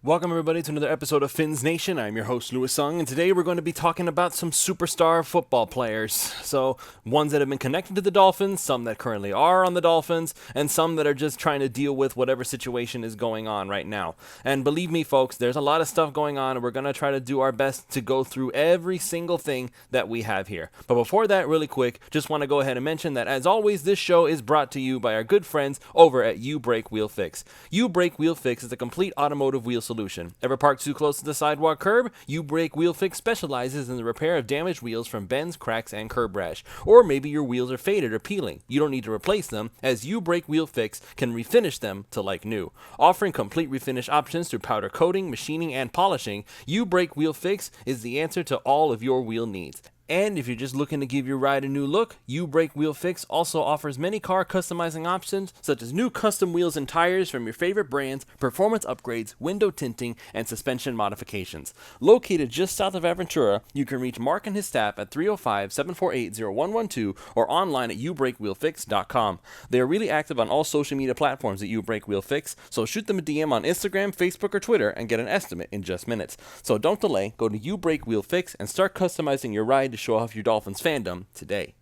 Welcome everybody to another episode of Fins Nation. I'm your host Louis Sung, and today we're going to be talking about some superstar football players. So, ones that have been connected to the Dolphins, some that currently are on the Dolphins, and some that are just trying to deal with whatever situation is going on right now. And believe me folks, there's a lot of stuff going on, and we're going to try to do our best to go through every single thing that we have here. But before that, really quick, just want to go ahead and mention that as always, this show is brought to you by our good friends over at You Brake Wheel Fix. You Brake Wheel Fix is a complete automotive wheel solution. Ever parked too close to the sidewalk curb? You Brake Wheel Fix specializes in the repair of damaged wheels from bends, cracks, and curb rash. Or maybe your wheels are faded or peeling. You don't need to replace them, as You Brake Wheel Fix can refinish them to like new. Offering complete refinish options through powder coating, machining, and polishing, You Brake Wheel Fix is the answer to all of your wheel needs. And if you're just looking to give your ride a new look, You Brake Wheel Fix also offers many car customizing options, such as new custom wheels and tires from your favorite brands, performance upgrades, window tinting, and suspension modifications. Located just south of Aventura, you can reach Mark and his staff at 305-748-0112 or online at youbrakewheelfix.com. They are really active on all social media platforms at You Brake Wheel Fix, so shoot them a DM on Instagram, Facebook, or Twitter and get an estimate in just minutes. So don't delay, go to You Brake Wheel Fix and start customizing your ride to show off your Dolphins fandom today.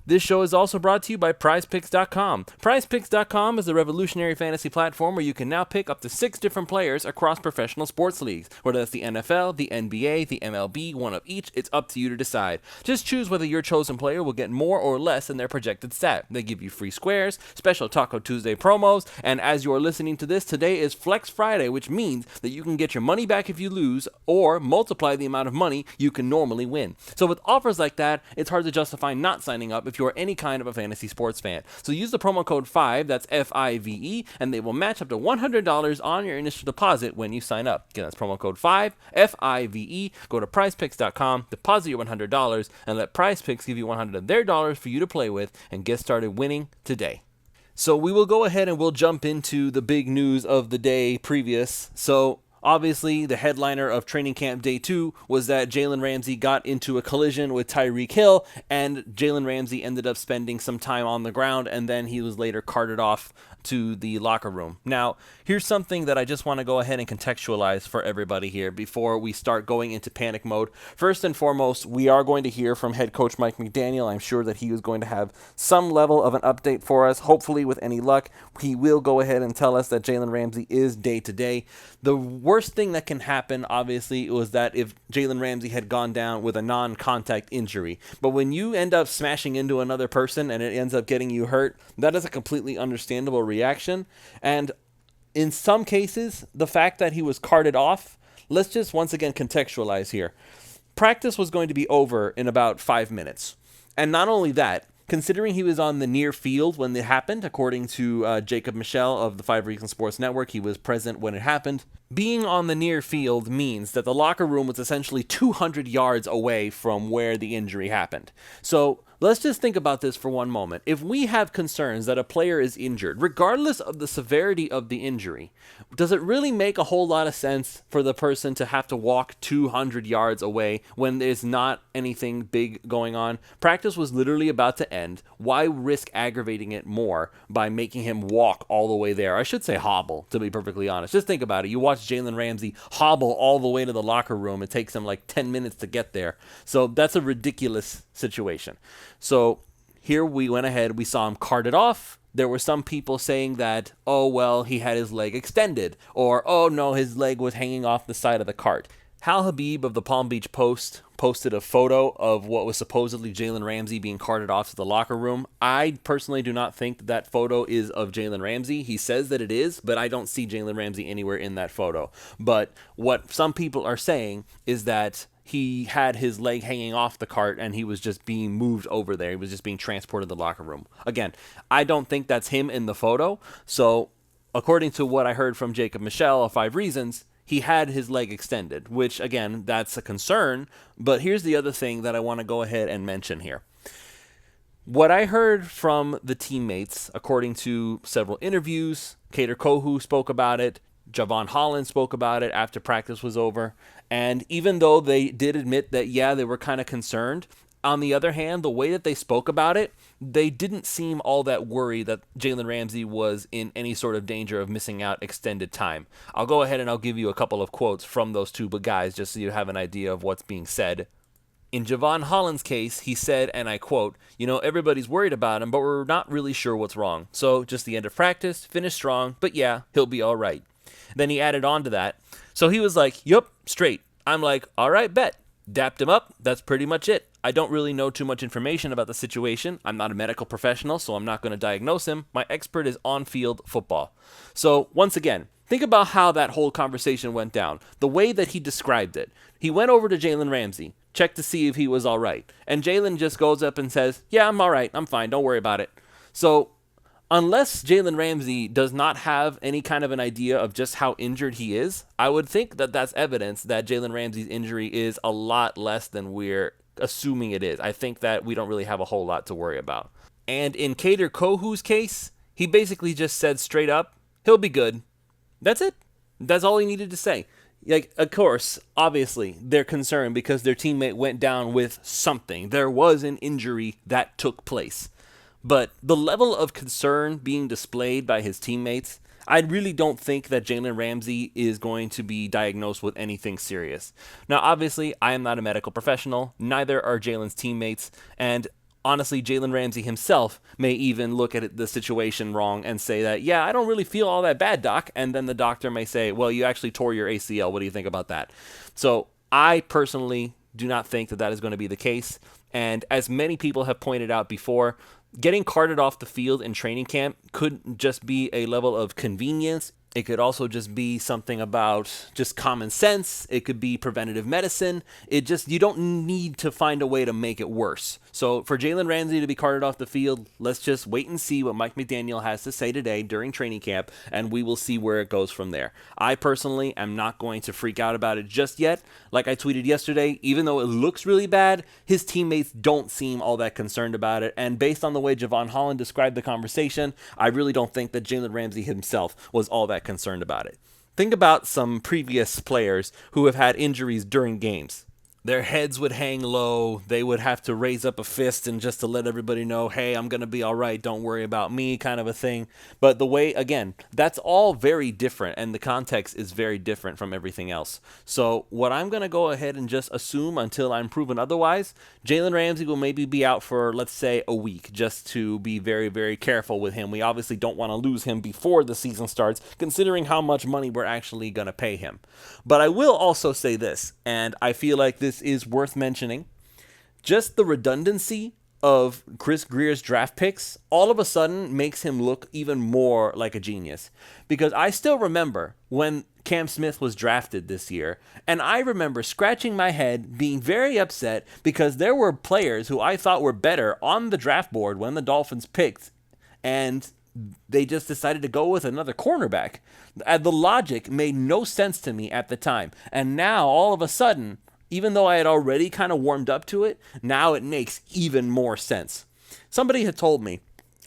This show is also brought to you by PrizePicks.com. PrizePicks.com is a revolutionary fantasy platform where you can now pick up to 6 different players across professional sports leagues. Whether that's the NFL, the NBA, the MLB, one of each, it's up to you to decide. Just choose whether your chosen player will get more or less than their projected stat. They give you free squares, special Taco Tuesday promos, and as you are listening to this, today is Flex Friday, which means that you can get your money back if you lose or multiply the amount of money you can normally win. So with offers like that, it's hard to justify not signing up if you're any kind of a fantasy sports fan. So use the promo code 5, that's F-I-V-E, and they will match up to $100 on your initial deposit when you sign up. Again, that's promo code 5, F-I-V-E. Go to prizepicks.com, deposit your $100, and let PrizePicks give you $100 of their dollars for you to play with and get started winning today. So we will go ahead and we'll jump into the big news of the day previous. So obviously, the headliner of training camp day 2 was that Jalen Ramsey got into a collision with Tyreek Hill, and Jalen Ramsey ended up spending some time on the ground, and then he was later carted off to the locker room. Now, here's something that I just want to go ahead and contextualize for everybody here before we start going into panic mode. First and foremost, we are going to hear from head coach Mike McDaniel. I'm sure that he is going to have some level of an update for us. Hopefully, with any luck, he will go ahead and tell us that Jalen Ramsey is day-to-day. The worst thing that can happen, obviously, was that if Jalen Ramsey had gone down with a non-contact injury. But when you end up smashing into another person and it ends up getting you hurt, that is a completely understandable reaction. And in some cases, the fact that he was carted off, let's just once again contextualize here. Practice was going to be over in about 5 minutes. And not only that, considering he was on the near field when it happened, according to Jacob Michelle of the 5 Reasons Sports Network, he was present when it happened. Being on the near field means that the locker room was essentially 200 yards away from where the injury happened. So let's just think about this for one moment. If we have concerns that a player is injured, regardless of the severity of the injury, does it really make a whole lot of sense for the person to have to walk 200 yards away when there's not anything big going on? Practice was literally about to end. Why risk aggravating it more by making him walk all the way there? I should say hobble, to be perfectly honest. Just think about it. You watch Jalen Ramsey hobble all the way to the locker room. It takes him like 10 minutes to get there. So that's a ridiculous situation. So here we went ahead, we saw him carted off. There were some people saying that, oh, well, he had his leg extended, or, oh, no, his leg was hanging off the side of the cart. Hal Habib of the Palm Beach Post posted a photo of what was supposedly Jalen Ramsey being carted off to the locker room. I personally do not think that photo is of Jalen Ramsey. He says that it is, but I don't see Jalen Ramsey anywhere in that photo. But what some people are saying is that he had his leg hanging off the cart and he was just being moved over there. He was just being transported to the locker room. Again, I don't think that's him in the photo. So according to what I heard from Jacob Michelle of 5 Reasons, he had his leg extended, which, again, that's a concern. But here's the other thing that I want to go ahead and mention here. What I heard from the teammates, according to several interviews, Kader Kohu spoke about it, Javon Holland spoke about it after practice was over, and even though they did admit that, yeah, they were kind of concerned, On the other hand, the way that they spoke about it, they didn't seem all that worried that Jalen Ramsey was in any sort of danger of missing out extended time. I'll go ahead and I'll give you a couple of quotes from those two guys just so you have an idea of what's being said. In Javon Holland's case, he said, and I quote, everybody's worried about him, but we're not really sure what's wrong. So just the end of practice, finish strong, but yeah, he'll be all right. Then he added on to that. So he was like, yup, straight. I'm like, all right, bet. Dapped him up. That's pretty much it. I don't really know too much information about the situation. I'm not a medical professional, so I'm not going to diagnose him. My expert is on-field football. So once again, think about how that whole conversation went down. The way that he described it. He went over to Jalen Ramsey, checked to see if he was all right. And Jalen just goes up and says, yeah, I'm all right. I'm fine. Don't worry about it. So unless Jalen Ramsey does not have any kind of an idea of just how injured he is, I would think that that's evidence that Jalen Ramsey's injury is a lot less than we're assuming it is. I think that we don't really have a whole lot to worry about. And in Kader Kohu's case, he basically just said straight up, he'll be good. That's it. That's all he needed to say. Like, of course, obviously, they're concerned because their teammate went down with something. There was an injury that took place. But the level of concern being displayed by his teammates, I really don't think that Jalen Ramsey is going to be diagnosed with anything serious. Now, obviously, I am not a medical professional. Neither are Jalen's teammates. And honestly, Jalen Ramsey himself may even look at the situation wrong and say that, yeah, I don't really feel all that bad, doc. And then the doctor may say, well, you actually tore your ACL. What do you think about that? So I personally do not think that that is going to be the case. And as many people have pointed out before, getting carted off the field in training camp could just be a level of convenience. It could also just be something about just common sense. It could be preventative medicine. You don't need to find a way to make it worse. So for Jalen Ramsey to be carted off the field, let's just wait and see what Mike McDaniel has to say today during training camp, and we will see where it goes from there. I personally am not going to freak out about it just yet. Like I tweeted yesterday, even though it looks really bad, his teammates don't seem all that concerned about it. And based on the way Javon Holland described the conversation, I really don't think that Jalen Ramsey himself was all that concerned about it. Think about some previous players who have had injuries during games. Their heads would hang low. They would have to raise up a fist and just to let everybody know, hey, I'm going to be all right. Don't worry about me, kind of a thing. But the way, again, that's all very different, and the context is very different from everything else. So what I'm going to go ahead and just assume until I'm proven otherwise, Jalen Ramsey will maybe be out for, let's say, a week, just to be very, very careful with him. We obviously don't want to lose him before the season starts, considering how much money we're actually going to pay him. But I will also say this, and I feel like this is worth mentioning. Just the redundancy of Chris Greer's draft picks all of a sudden makes him look even more like a genius. Because I still remember when Cam Smith was drafted this year, and I remember scratching my head, being very upset because there were players who I thought were better on the draft board when the Dolphins picked, and they just decided to go with another cornerback. The logic made no sense to me at the time. And now, all of a sudden, even though I had already kind of warmed up to it, now it makes even more sense. Somebody had told me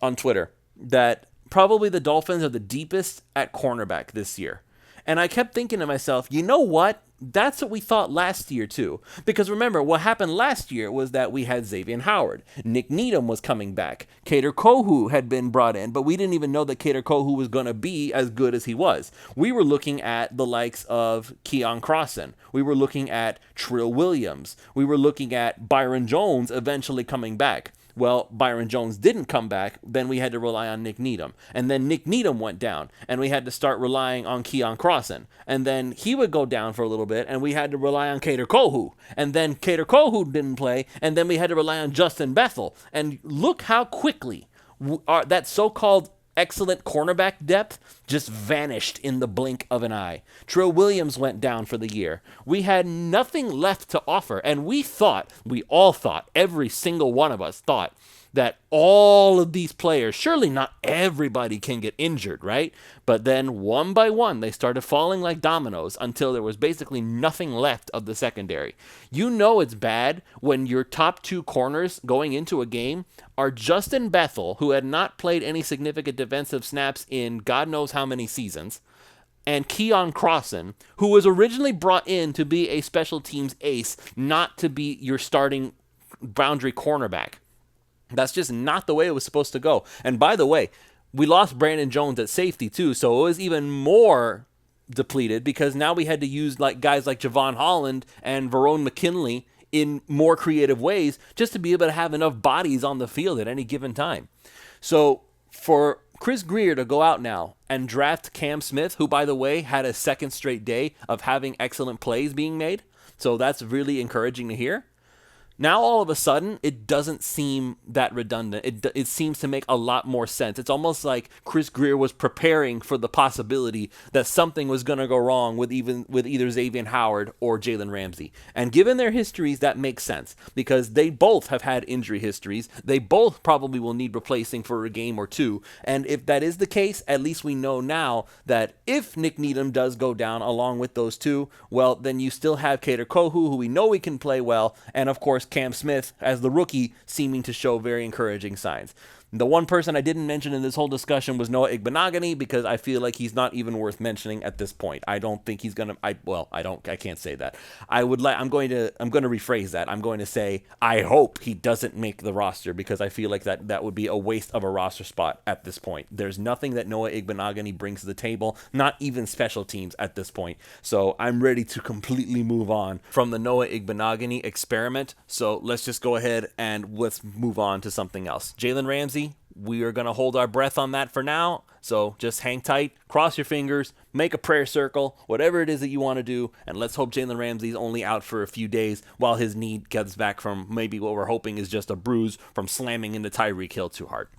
on Twitter that probably the Dolphins are the deepest at cornerback this year. And I kept thinking to myself, you know what? That's what we thought last year too. Because remember, what happened last year was that we had Xavier Howard. Nick Needham was coming back. Kader Kohu had been brought in, but we didn't even know that Kader Kohu was going to be as good as he was. We were looking at the likes of Keon Crossan. We were looking at Trill Williams. We were looking at Byron Jones eventually coming back. Well, Byron Jones didn't come back, then we had to rely on Nick Needham. And then Nick Needham went down, and we had to start relying on Keon Crossan. And then he would go down for a little bit, and we had to rely on Kader Kohu. And then Kader Kohu didn't play, and then we had to rely on Justin Bethel. And look how quickly that so-called excellent cornerback depth just vanished in the blink of an eye. Trill Williams went down for the year. We had nothing left to offer, and we all thought, every single one of us thought, that all of these players, surely not everybody can get injured, right? But then one by one, they started falling like dominoes until there was basically nothing left of the secondary. You know it's bad when your top two corners going into a game are Justin Bethel, who had not played any significant defensive snaps in God knows how many seasons, and Keon Crossan, who was originally brought in to be a special teams ace, not to be your starting boundary cornerback. That's just not the way it was supposed to go. And by the way, we lost Brandon Jones at safety too, so it was even more depleted because now we had to use like guys like Javon Holland and Verone McKinley in more creative ways just to be able to have enough bodies on the field at any given time. So for Chris Grier to go out now and draft Cam Smith, who, by the way, had a second straight day of having excellent plays being made, so that's really encouraging to hear. Now, all of a sudden, it doesn't seem that redundant. It seems to make a lot more sense. It's almost like Chris Grier was preparing for the possibility that something was going to go wrong with either Xavier Howard or Jalen Ramsey. And given their histories, that makes sense because they both have had injury histories. They both probably will need replacing for a game or two. And if that is the case, at least we know now that if Nick Needham does go down along with those two, well, then you still have Kader Kohu, who we know he can play well, and of course, Cam Smith as the rookie seeming to show very encouraging signs. The one person I didn't mention in this whole discussion was Noah Igbenogany because I feel like he's not even worth mentioning at this point. I don't think he's gonna. I can't say that. I'm going to rephrase that. I'm going to say I hope he doesn't make the roster because I feel like that would be a waste of a roster spot at this point. There's nothing that Noah Igbenogany brings to the table, not even special teams at this point. So I'm ready to completely move on from the Noah Igbenogany experiment. So let's just go ahead and let's move on to something else. Jalen Ramsey. We are going to hold our breath on that for now, so just hang tight, cross your fingers, make a prayer circle, whatever it is that you want to do, and let's hope Jalen Ramsey's only out for a few days while his knee gets back from maybe what we're hoping is just a bruise from slamming into Tyreek Hill too hard.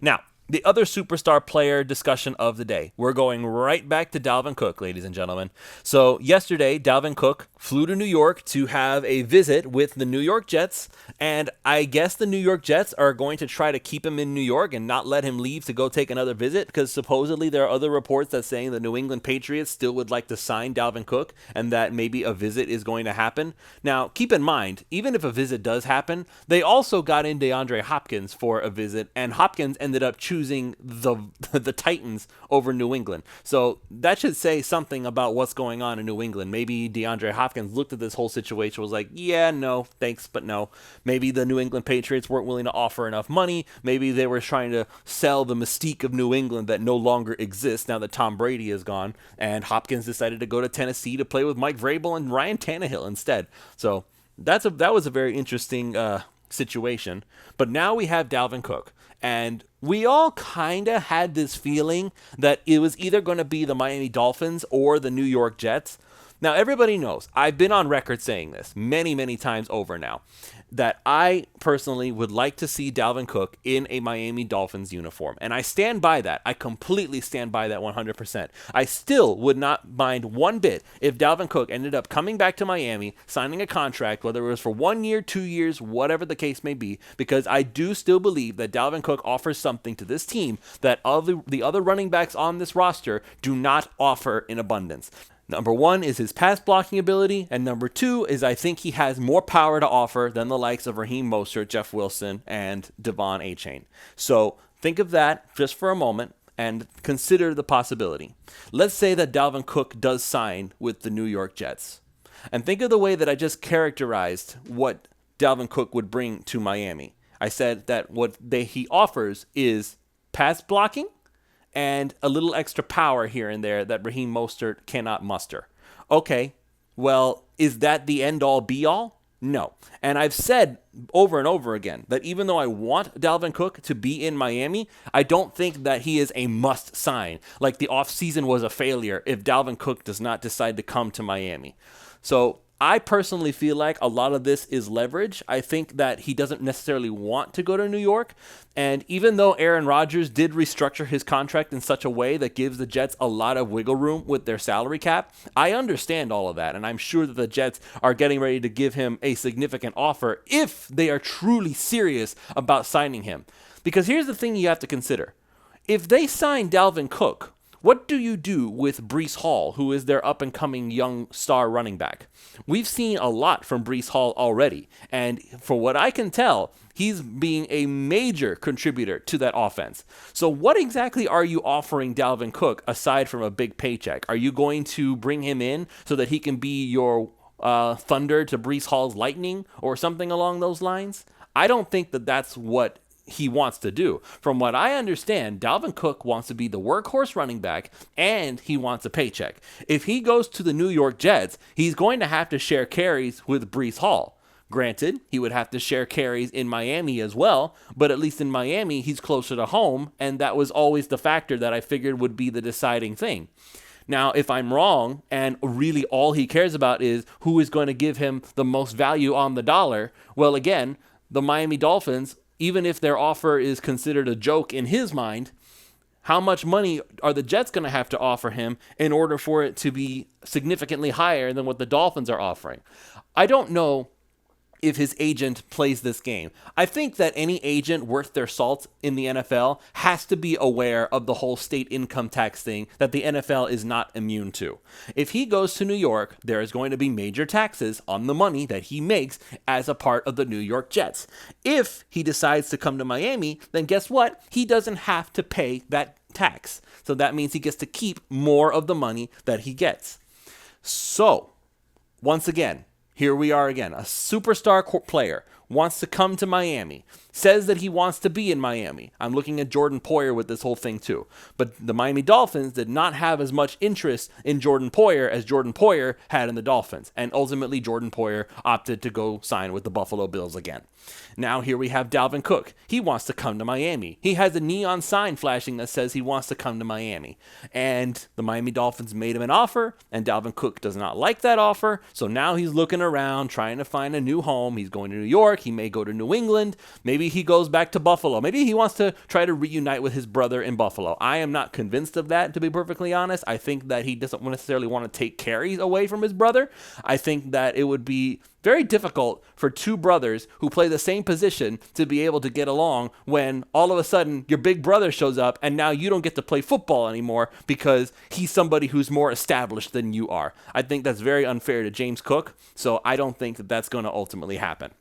Now, the other superstar player discussion of the day. We're going right back to Dalvin Cook, ladies and gentlemen. So yesterday, Dalvin Cook flew to New York to have a visit with the New York Jets, and I guess the New York Jets are going to try to keep him in New York and not let him leave to go take another visit because supposedly there are other reports that saying the New England Patriots still would like to sign Dalvin Cook and that maybe a visit is going to happen. Now, keep in mind, even if a visit does happen, they also got in DeAndre Hopkins for a visit, and Hopkins ended up choosing the Titans over New England. So that should say something about what's going on in New England. Maybe DeAndre Hopkins looked at this whole situation, was like, yeah, no, thanks, but no. Maybe the New England Patriots weren't willing to offer enough money. Maybe they were trying to sell the mystique of New England that no longer exists now that Tom Brady is gone, and Hopkins decided to go to Tennessee to play with Mike Vrabel and Ryan Tannehill instead. So that was a very interesting situation. But now we have Dalvin Cook. And we all kind of had this feeling that it was either going to be the Miami Dolphins or the New York Jets. Now, everybody knows, I've been on record saying this many, many times over now, that I personally would like to see Dalvin Cook in a Miami Dolphins uniform. And I stand by that. I completely stand by that 100%. I still would not mind one bit if Dalvin Cook ended up coming back to Miami, signing a contract, whether it was for 1 year, 2 years, whatever the case may be, because I do still believe that Dalvin Cook offers something to this team that the other running backs on this roster do not offer in abundance. Number one is his pass blocking ability, and number two is I think he has more power to offer than the likes of Raheem Mostert, Jeff Wilson, and Devon Achane. So think of that just for a moment and consider the possibility. Let's say that Dalvin Cook does sign with the New York Jets. And think of the way that I just characterized what Dalvin Cook would bring to Miami. I said that what he offers is pass blocking, and a little extra power here and there that Raheem Mostert cannot muster. Okay, well, is that the end-all, be-all? No. And I've said over and over again that even though I want Dalvin Cook to be in Miami, I don't think that he is a must-sign. Like the offseason was a failure if Dalvin Cook does not decide to come to Miami. So I personally feel like a lot of this is leverage. I think that he doesn't necessarily want to go to New York. And even though Aaron Rodgers did restructure his contract in such a way that gives the Jets a lot of wiggle room with their salary cap, I understand all of that. And I'm sure that the Jets are getting ready to give him a significant offer if they are truly serious about signing him. Because here's the thing you have to consider. If they sign Dalvin Cook, what do you do with Breece Hall, who is their up-and-coming young star running back? We've seen a lot from Breece Hall already, and for what I can tell, he's being a major contributor to that offense. So what exactly are you offering Dalvin Cook aside from a big paycheck? Are you going to bring him in so that he can be your thunder to Breece Hall's lightning or something along those lines. I don't think that that's what he wants to do. From what I understand, Dalvin Cook wants to be the workhorse running back and he wants a paycheck. If he goes to the New York Jets, he's going to have to share carries with Breece Hall. Granted, he would have to share carries in Miami as well, but at least in Miami, he's closer to home, and that was always the factor that I figured would be the deciding thing. Now, if I'm wrong, and really all he cares about is who is going to give him the most value on the dollar, well, again, the Miami Dolphins, even if their offer is considered a joke in his mind, how much money are the Jets going to have to offer him in order for it to be significantly higher than what the Dolphins are offering? I don't know if his agent plays this game. I think that any agent worth their salt in the NFL has to be aware of the whole state income tax thing that the NFL is not immune to. If he goes to New York, there is going to be major taxes on the money that he makes as a part of the New York Jets. If he decides to come to Miami, then guess what? He doesn't have to pay that tax. So that means he gets to keep more of the money that he gets. So, once again, here we are again. A superstar player wants to come to Miami, says that he wants to be in Miami. I'm looking at Jordan Poyer with this whole thing too. But the Miami Dolphins did not have as much interest in Jordan Poyer as Jordan Poyer had in the Dolphins. And ultimately, Jordan Poyer opted to go sign with the Buffalo Bills again. Now here we have Dalvin Cook. He wants to come to Miami. He has a neon sign flashing that says he wants to come to Miami. And the Miami Dolphins made him an offer, and Dalvin Cook does not like that offer. So now he's looking around, trying to find a new home. He's going to New York. He may go to New England. Maybe he goes back to Buffalo. Maybe he wants to try to reunite with his brother in Buffalo. I am not convinced of that, to be perfectly honest. I think that he doesn't necessarily want to take carries away from his brother. I think that it would be very difficult for two brothers who play the same position to be able to get along when all of a sudden your big brother shows up and now you don't get to play football anymore because he's somebody who's more established than you are. I think that's very unfair to James Cook, so I don't think that that's going to ultimately happen.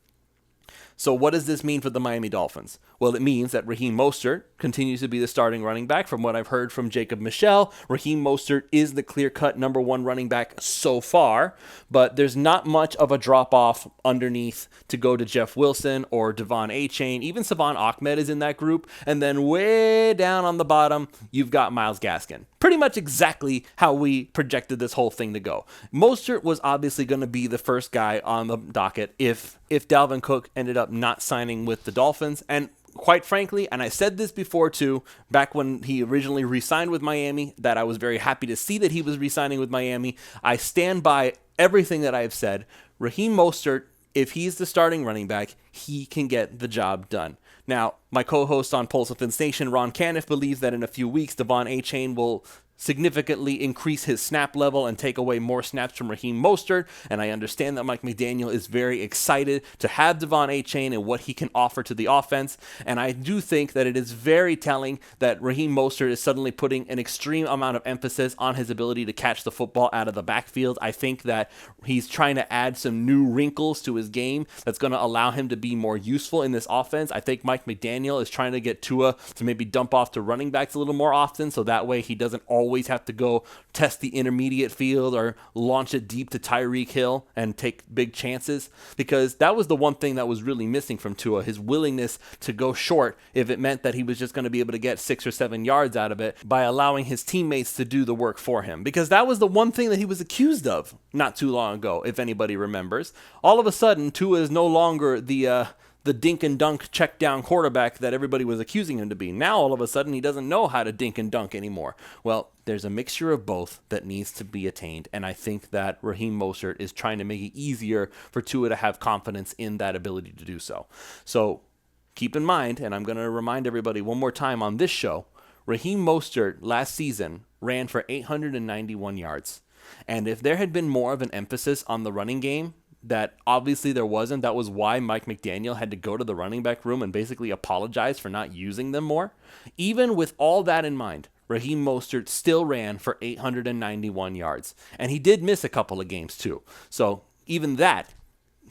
So what does this mean for the Miami Dolphins? Well, it means that Raheem Mostert continues to be the starting running back. From what I've heard from Jacob Michelle, Raheem Mostert is the clear-cut number one running back so far, but there's not much of a drop-off underneath to go to Jeff Wilson or Devon Achane. Even Savon Ahmed is in that group. And then way down on the bottom, you've got Myles Gaskin. Pretty much exactly how we projected this whole thing to go. Mostert was obviously going to be the first guy on the docket if Dalvin Cook ended up not signing with the Dolphins. And quite frankly, and I said this before too, back when he originally re-signed with Miami, that I was very happy to see that he was re-signing with Miami. I stand by everything that I've said. Raheem Mostert, if he's the starting running back, he can get the job done. Now, my co-host on Pulse of Fins Nation, Ron Caniff, believes that in a few weeks, Devon Achane will significantly increase his snap level and take away more snaps from Raheem Mostert. And I understand that Mike McDaniel is very excited to have Devon Achane and what he can offer to the offense. And I do think that it is very telling that Raheem Mostert is suddenly putting an extreme amount of emphasis on his ability to catch the football out of the backfield. I think that he's trying to add some new wrinkles to his game that's going to allow him to be more useful in this offense. I think Mike McDaniel is trying to get Tua to maybe dump off to running backs a little more often, so that way he doesn't always have to go test the intermediate field or launch it deep to Tyreek Hill and take big chances, because that was the one thing that was really missing from Tua, his willingness to go short if it meant that he was just going to be able to get 6 or 7 yards out of it by allowing his teammates to do the work for him, because that was the one thing that he was accused of not too long ago, if anybody remembers. All of a sudden, Tua is no longer the dink and dunk check down quarterback that everybody was accusing him to be. Now, all of a sudden, he doesn't know how to dink and dunk anymore. Well, there's a mixture of both that needs to be attained, and I think that Raheem Mostert is trying to make it easier for Tua to have confidence in that ability to do so. So keep in mind, and I'm going to remind everybody one more time on this show, Raheem Mostert last season ran for 891 yards. And if there had been more of an emphasis on the running game, that obviously there wasn't. That was why Mike McDaniel had to go to the running back room and basically apologize for not using them more. Even with all that in mind, Raheem Mostert still ran for 891 yards. And he did miss a couple of games too. So even that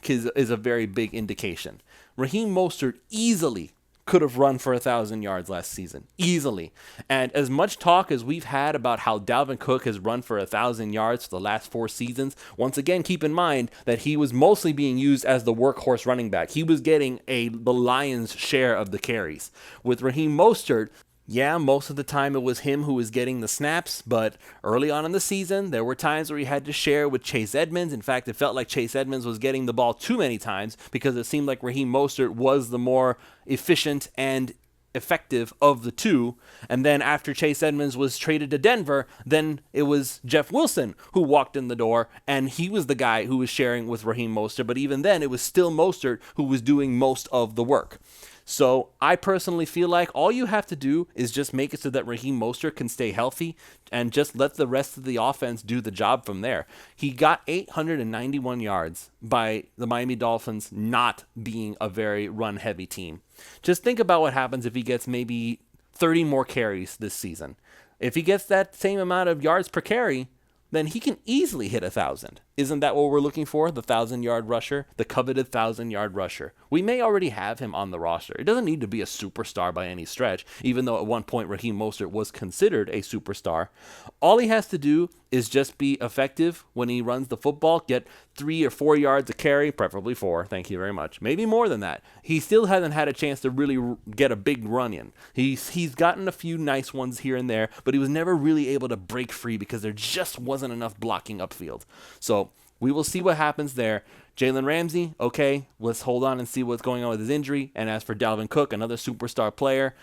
is a very big indication. Raheem Mostert easily could have run for 1,000 yards last season, easily. And as much talk as we've had about how Dalvin Cook has run for 1,000 yards for the last 4 seasons, once again, keep in mind that he was mostly being used as the workhorse running back. He was getting the lion's share of the carries. With Raheem Mostert, yeah, most of the time it was him who was getting the snaps, but early on in the season, there were times where he had to share with Chase Edmonds. In fact, it felt like Chase Edmonds was getting the ball too many times because it seemed like Raheem Mostert was the more efficient and effective of the two. And then after Chase Edmonds was traded to Denver, then it was Jeff Wilson who walked in the door, and he was the guy who was sharing with Raheem Mostert. But even then, it was still Mostert who was doing most of the work. So I personally feel like all you have to do is just make it so that Raheem Mostert can stay healthy and just let the rest of the offense do the job from there. He got 891 yards by the Miami Dolphins not being a very run-heavy team. Just think about what happens if he gets maybe 30 more carries this season. If he gets that same amount of yards per carry, then he can easily hit 1,000. Isn't that what we're looking for? The 1,000-yard rusher, the coveted 1,000-yard rusher. We may already have him on the roster. It doesn't need to be a superstar by any stretch, even though at one point Raheem Mostert was considered a superstar. All he has to do is just be effective when he runs the football, get 3 or 4 yards a carry, preferably 4, thank you very much. Maybe more than that. He still hasn't had a chance to really get a big run in. He's gotten a few nice ones here and there, but he was never really able to break free because there just wasn't enough blocking upfield. So we will see what happens there. Jalen Ramsey, okay, let's hold on and see what's going on with his injury. And as for Dalvin Cook, another superstar player,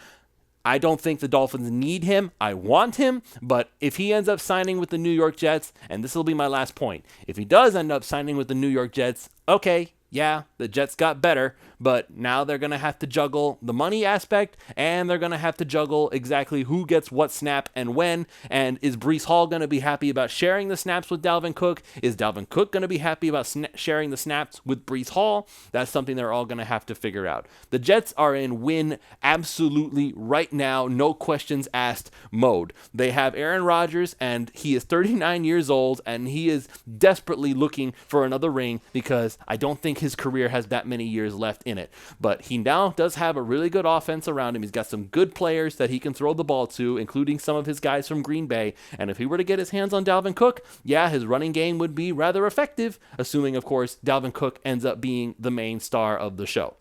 I don't think the Dolphins need him. I want him, but if he ends up signing with the New York Jets, and this will be my last point, if he does end up signing with the New York Jets, okay, yeah, the Jets got better, but now they're going to have to juggle the money aspect, and they're going to have to juggle exactly who gets what snap and when, and is Breece Hall going to be happy about sharing the snaps with Dalvin Cook? Is Dalvin Cook going to be happy about sharing the snaps with Breece Hall? That's something they're all going to have to figure out. The Jets are in win absolutely right now, no questions asked mode. They have Aaron Rodgers, and he is 39 years old, and he is desperately looking for another ring because I don't think his career has that many years left in it. But he now does have a really good offense around him. He's got some good players that he can throw the ball to, including some of his guys from Green Bay. And if he were to get his hands on Dalvin Cook, yeah, his running game would be rather effective, assuming, of course, Dalvin Cook ends up being the main star of the show.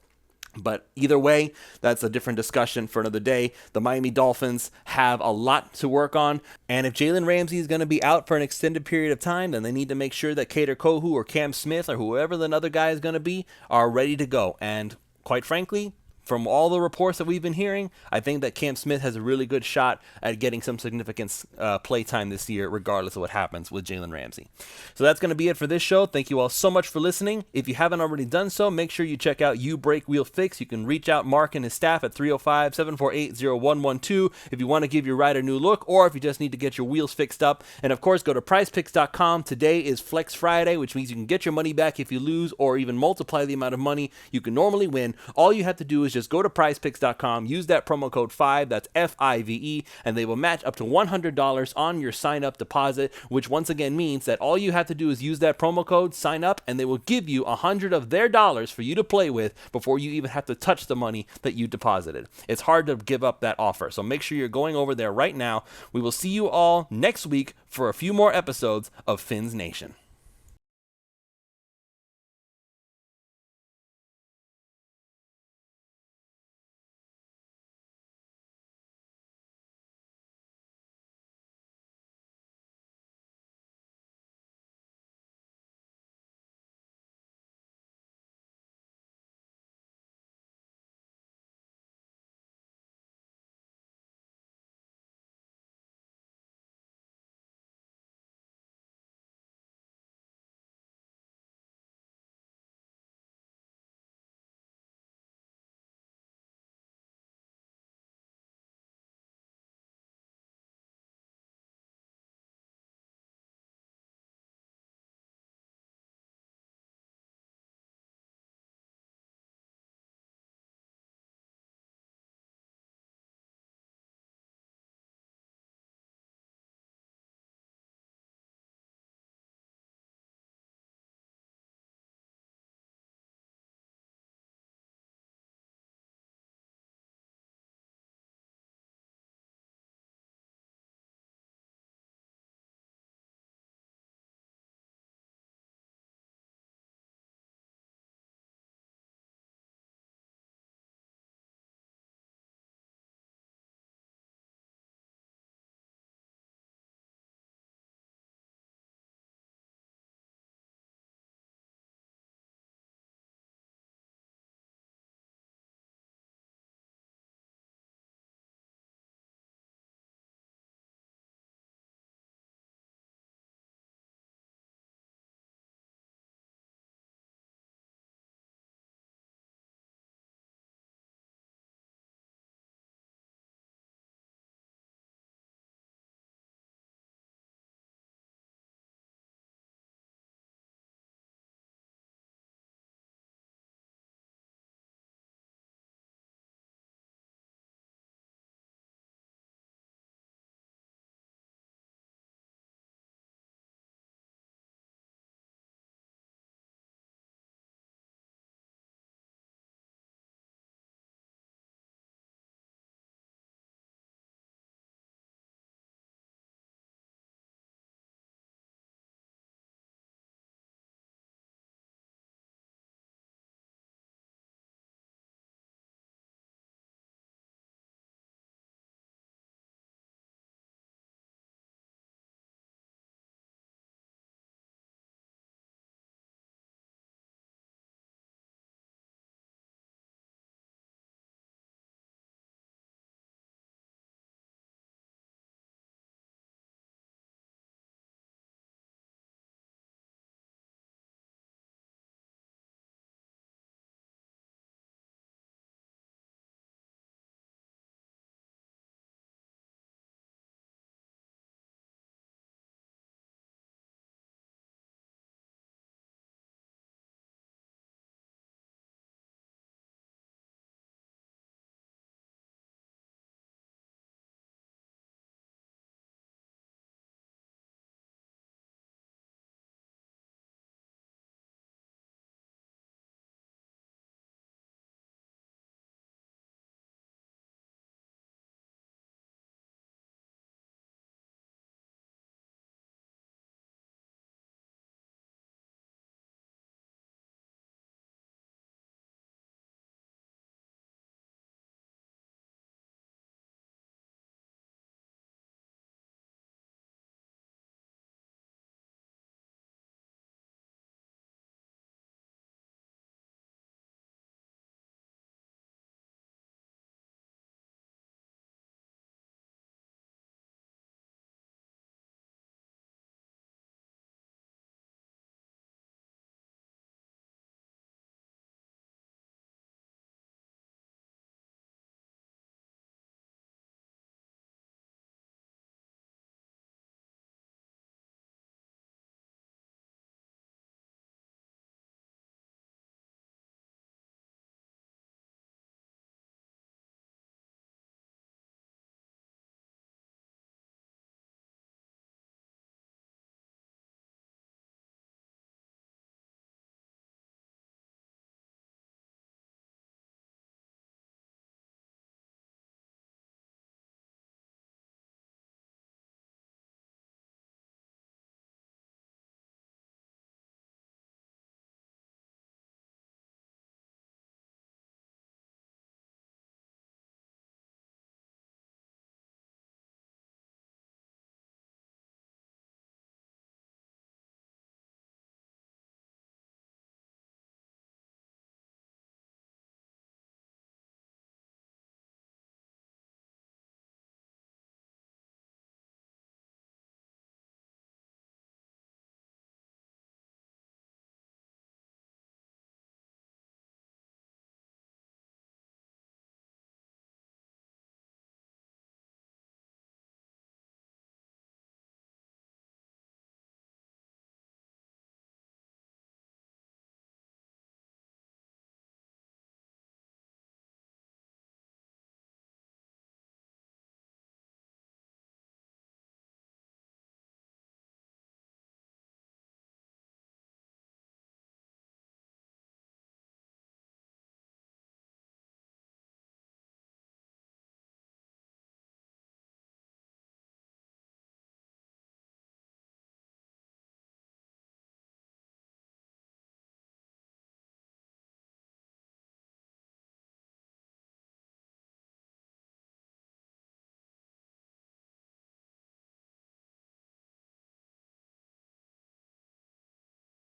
But either way, that's a different discussion for another day. The Miami Dolphins have a lot to work on. And if Jalen Ramsey is going to be out for an extended period of time, then they need to make sure that Kader Kohu or Cam Smith or whoever the other guy is going to be are ready to go. And quite frankly, from all the reports that we've been hearing, I think that Cam Smith has a really good shot at getting some significant play time this year, regardless of what happens with Jalen Ramsey. So that's going to be it for this show. Thank you all so much for listening. If you haven't already done so, make sure you check out You Break Wheel Fix. You can reach out Mark and his staff at 305-748-0112 if you want to give your ride a new look, or if you just need to get your wheels fixed up. And of course, go to PrizePicks.com. Today is Flex Friday, which means you can get your money back if you lose, or even multiply the amount of money you can normally win. All you have to do is just go to prizepicks.com, use that promo code 5, that's FIVE, and they will match up to $100 on your sign-up deposit, which once again means that all you have to do is use that promo code, sign up, and they will give you $100 of their dollars for you to play with before you even have to touch the money that you deposited. It's hard to give up that offer, so make sure you're going over there right now. We will see you all next week for a few more episodes of Fins Nation.